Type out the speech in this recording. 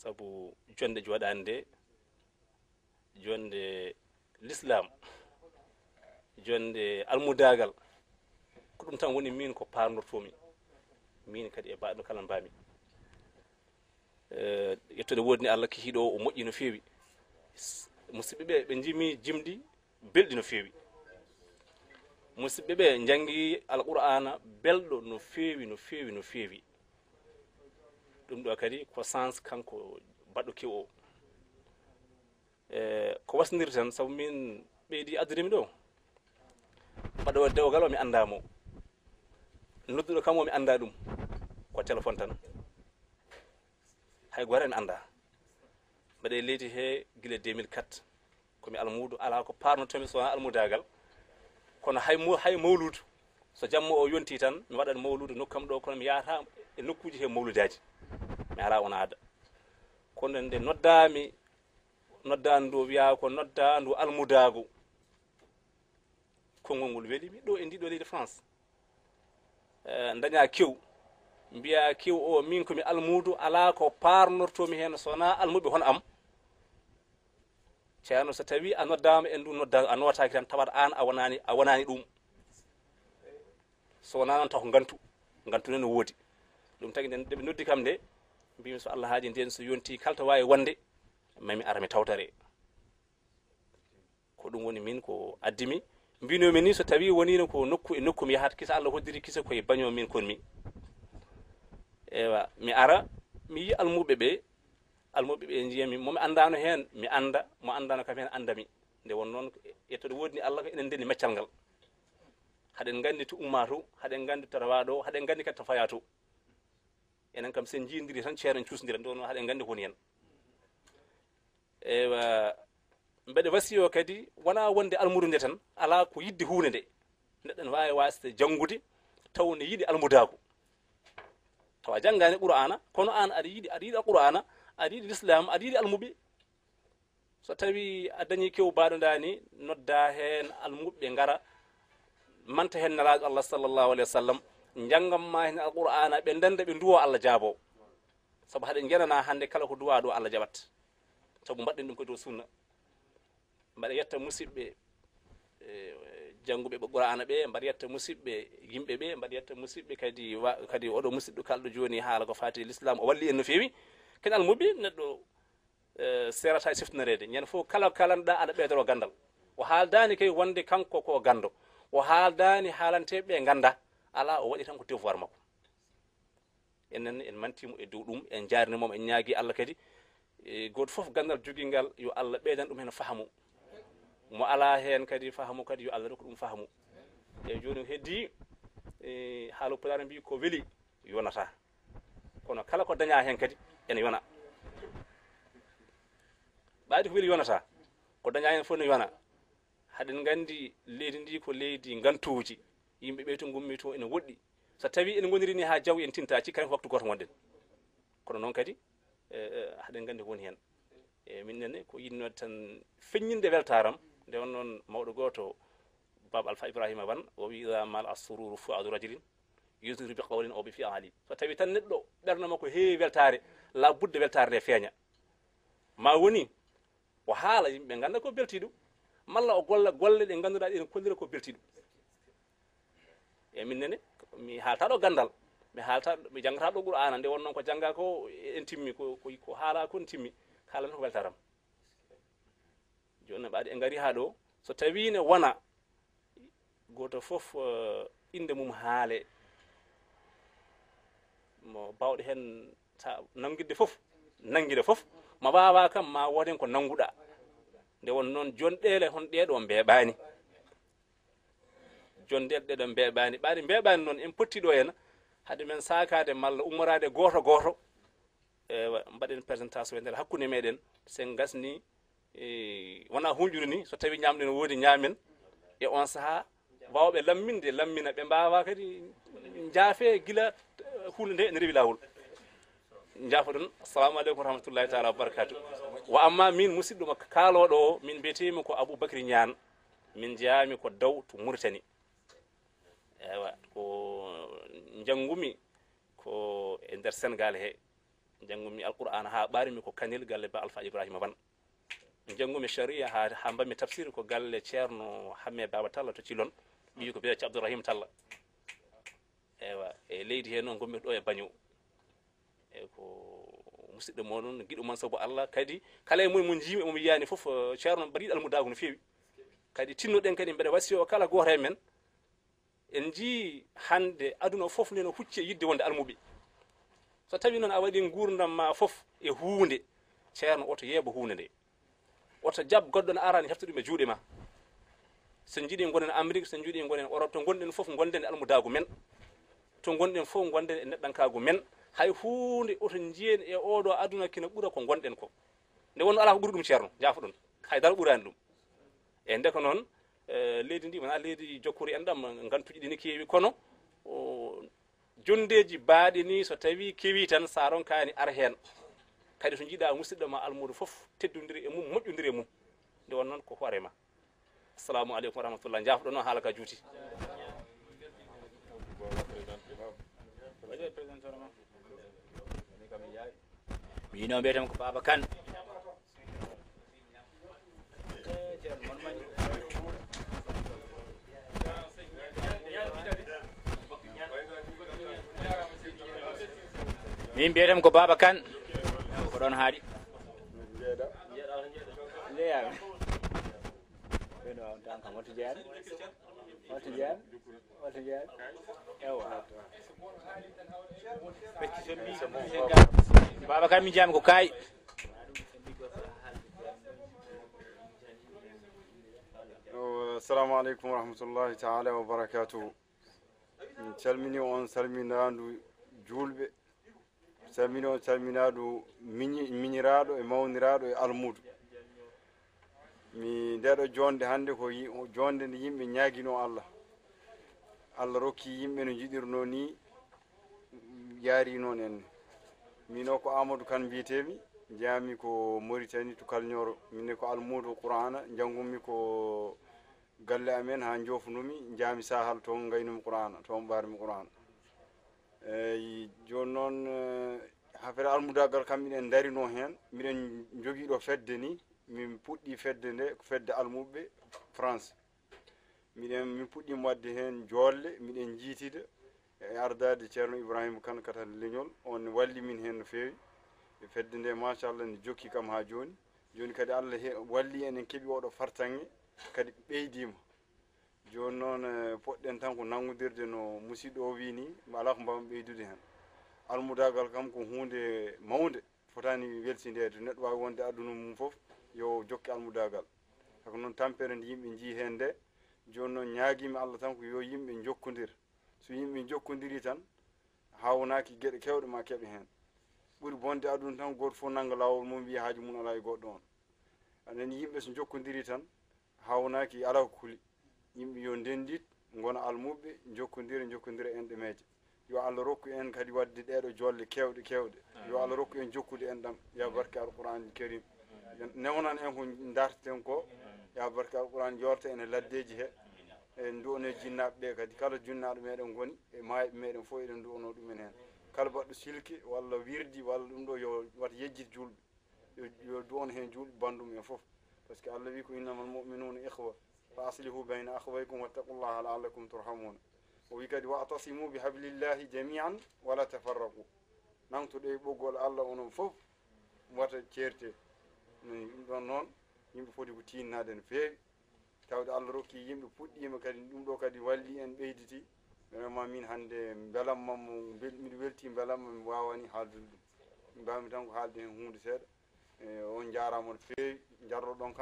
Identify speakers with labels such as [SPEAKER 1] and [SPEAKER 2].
[SPEAKER 1] sabu jonde jooɗaande nde jonde l'islam jonde almudaagal ko ɗum tan woni min ko parnortomi min kadi e baɗo kala mbami yettude wodni Allah kihiɗo o moƴƴi no feewi musidɓe ɓe ɓe jimi jimdi belɗi no feewi musidɓe ɓe jangi alqur'ana belɗo no feewi no feewi no feewi ɗum ɗo kadi ko sens kanko baɗɗo kew o ko wasndir tan sabu min ɓeydi addudemi ɗo baɗo dewgal o mi andamo nodduɗo kam o mi anda ɗum ko téléphone tan hay gore mi anda mbaɗe leydi he gila 2004 komi almudo ala ko parnotomi sowona almudaagal kono hay mawludu so jamma o yonti tan mi waɗat mawludu nokkam ɗo kono mi yahata e nokkuji he mawludaji mi ala on aada kono nde noddami noddandu wiya ko noddandu almudaago konngol ngol welimi ɗo e ndiɗo leydi france daña kew mbiya kew o min komi almudu ala ko parnortomi hen sona almuɓe hono am ceerno so tawi a noddama e ndu nodda a notaki tan tawat an a wonani ɗum so wona noon taw ko gantu ne no woodi ɗum tagi nden ɓe noddi kam nde mbimi so Allah haaji nden so yonti kalta wawi wonde mami ara mi tawtare ko ɗum woni min ko addimi mbinomi ni so tawi wonino ko nokku e nokku mi yahata kisa Allah hoddiri kisa koye baño min kon mi ewa mi ara mi yi almuɓe ɓe jiyami momi andano hen mi anda mo andano kam hen andami nde won noon yettoɗo wodni Allah ko enen ndenni maccal ngal haɗen gandi to umma to haɗen gandi to rawa ɗo haɗen gandi kadi to faya to enen kam sen jindiri tan ceero en cusdira ndo noon haɗen gandi woni hen ewa mbeɗe wasiyo kadi wona wonde almudu nde tan ala ko yidde hunde nde neɗɗo ne wawi wasde janngude taw ne yiɗi almudaago tawa janggani qur'ana kono an aɗa yiɗi alqur'ana aɗa yiɗi l'islam aɗa yiɗi almuɓe so tawi a dañi kew baɗodani nodda hen almuɓe ngara manta hen nelaɗo Allah sallllahu alayhi wa sallam jangamma hen alqur'ana ɓe denda ɓe duwo Allah jaabo saabu haɗen jenana hande kala ko duwa ɗo Allah jaɓat saabu mbaɗɗen ɗum ko dow sunna mbaɗa yetta musidɓe jannguɓe ɓe qur'ana ɓe mbaɗa yetta musidɓe yimɓe ɓe mbaɗa yetta musidɓe kadi oɗo musidɗo kalɗo joni haala ko fati l'islam o walli en no feewi kadi almuɓe neɗɗo serata e siftinarede ñande fof kala kalanɗa aɗa ɓeydoro gandal o haaldani kay wonde kanko ko gando o haaldani haalanteɓe ɓe ganda ala o waɗi tan ko devoir makko enen en mantimo e dow ɗum en jarinimomo en ñaagui Allah kadi goto foof gandal joguingal yo Allah ɓeydan ɗum hen fahamu mo ala hen kadi fahamu kadi yo Allah rokku ɗum fahamu e joni heddi haalo pulaar mbi ko weeli yonata kono kala ko daña hen kadi ene yona ɓaadi ko weeli yonata ko daña hen fof ne yona haɗen gandi leydi ndi ko leydi gantuji yimɓe ɓe to gummi to ene woɗɗi so tawi en goniri ni ha jaw en tinta cikka ko waktu goto gonɗen kono noon kadi haɗen gandi woni hen e minnene ko yinnode tan feññinde weltaram nde won noon mawɗo goto baba alpha ibrahima wan o wi ida mal assururu fuadu rajulin yusdiru bi qawlin o bi fi'ali so tawi tan neɗɗo ɓerno makko heewi weltare la budde weltare nde feeña ma woni o haala yimɓe ganda ko beltiɗo malla o golla golle ɗe ganduɗa ɗen kollira ko beltiɗo e minnene mi haalta ɗo gandal mi janggata ɗo qur'ana nde won noon ko jangga ko en timmi ko haala ko en timmi haalana ko weltaram joni ɓaade en gari ha ɗo so tawi ne wona goto foof inde mum haale mo bawɗo hen nangguide foof ma wawa kam ma woden ko nanguɗa nde won noon jonɗele hon ɗeɗo mbeɓani jonɗele ɗeɗo mbeɓani ɓaade mbeɓani noon en pottiɗo hen haade men sakade malla ummorade goto mbaɗen présentation e nder hakkude meɗen sen gasni wona hunƴude ni so tawi ñamɗe no woodi ñamen e on saaha wawɓe lammina ɓe mbawa kadi jaafe gila hunde nde ene rewi lawol jaafo ɗon assalamu aleykum wa rahmatullahi taala wa barakatuh wa amma min musidɗo makko kaaloɗo o min mbiyetemi ko aboubacry ñaan min jeyami ko daw to Mauritanie ewa ko janggumi ko e nder Sénégal he jangumi alqur'ana ha ɓarimi ko kanel galle ba alpha ibrahima ban jangumi sharia ha mbami tafsir ko galle tierno hamme baba talla to cilon ɓiyi ko biyete abdourahima talla ewa e leydi he noon gommi ɗo e baño e ko musidɗo moɗon giɗo mon sabu allah kadi kala e mum mo jiimi omo yiyani foof ceerno mbaɗiɗo almudaaga no feewi kadi tinnoɗen kadi mbeɗa wasi o kala goto e men en jii hande aduna fof nde no hucci e yidde wonde almuɓe so tawi noon a waɗi gurdam ma fof e hunde ceerno oto yeeɓa hunde nde oto jab goɗɗo no arani hefta ɗum e juuɗe ma so jiiɗi gonen amérique so jiiɗi gonen europe to gonɗen fof gonden e almudaagu men to gonɗen fof gonden e neɗɗankagu men hay hunde oto jiyen e oɗo aduna kina ɓuura ko gonɗen ko nde wonno ala ko ɓuuri ɗum ceerno jaafoɗon haydara ɓurani ɗum e ndeko noon leydi ndi wona leydi jokkori en ɗam gantuji ɗi ne keewi kono jondeji baaɗi ni so tawi kewi tan sa ronkani ar hen kadi to jiiɗa musidɗo ma almudo fof teddodiri e mum moƴƴodiri e mum nde won noon ko hoorema assalamu aleykum wa rahmatullah jaafoɗon noon haala ka juuti
[SPEAKER 2] mino mbiyetemi ko Baba Kane min mbiyetemi ko Baba Kane ko ɗon haaɗi jeeyami ɓeɗo tan kam wonto jeeyani wonto jeeyani wonto jeeyani ewa Baba Kane min jami ko kayi
[SPEAKER 3] assalamu aleykum wa rahmatullahi taala wa barakatuhu min calmini on salminandu julɓe salmini on salminaɗo miñiraɗo e mawniraɗo e almudo mi ndeɗo jonde hande ko jonde nde yimɓe ñaguino allah allah rokki yimɓe no jiɗirno ni yaari noon enne mino ko amadou kane mbiyetemi jami ko Mauritanie to kalñoro minne ko almudo qur'ana jangumi ko galle amen ha jofunumi jami sahal toon gaynumi qur'ana toon ɓarmi qur'ana eyi joni noon hafere almudaagal kam miɗen darino hen miɗen joguiɗo fedde ni min puɗɗi fedde nde ko fedde almuɓe france min puɗɗima wadde hen jolle miɗen jiitida e ardade tierno ibraahima kane katante leniol on walli min hen no fewi e fedde nde machallah nde jokki kam ha joni joni kadi allah walli enen keeɓi oɗo fartange kadi ɓeydima joni noon poɗɗen tan ko nangodirde no musidɗo o wi ni ala ko mbawmi ɓeydude hen almudaagal kam ko hunde mawde fotani weltidede neɗɗo wawi wonde aduna mum foof yo jokke almudaagal sako noon tampere nde yimɓe jii hen nde joni noon ñaaguimi allah tan ko yo yimɓe jokkodir so yimɓe jokkodiri tan hawnaki gueɗe kewɗe ma keeɓe hen ɓuuri bonde aduna tan goto fof nangga lawol mum wiya haaju mum ala e goɗɗo on anen yimɓe so jokkodiri tan hawnaki ala ko kuuli yimɓe yo ndendit gona almuɓe jokkodira enɗe meeje yo allah rokku en kadi wadde ɗeɗo jolle kewɗe yo allah rokku en jokkude en ɗam ya barke alqouran karim newnan en ko darteten ko ya barke alqouran yorta ene laddeji he e duwono jinnaɓe ɓe kadi kala junnaɗo meɗen goni e maaɓe meɗen fof eɗen duwono ɗumen hen kala baɗɗo silke walla wirdi walla ɗum ɗo yo wat yejjid julɓe yo duwon hen julɓe bandum en foof par ce que allah wi ko innamal mu'minuna ihwa fa aslihu bayna akhawaykum wattaqullaha la'allakum turhamuna o wi kadi wa atasimu bi hablillahi jami'an wala tafarraqu nangtoɗe ɓoggol allah onon foof wata ceerte ɗum ɗon noon yimɓe foti ko tinnade no feewi tawde allah rokki yimɓe puɗɗima kadi ɗum ɗo kadi walli en ɓeyditi vraiment min hande beelammamo miɗo welti beelamma mi wawani haaldude ɗum mbawmi tan ko haalde hen hunde seeɗa on jarama no feewi jarroɗon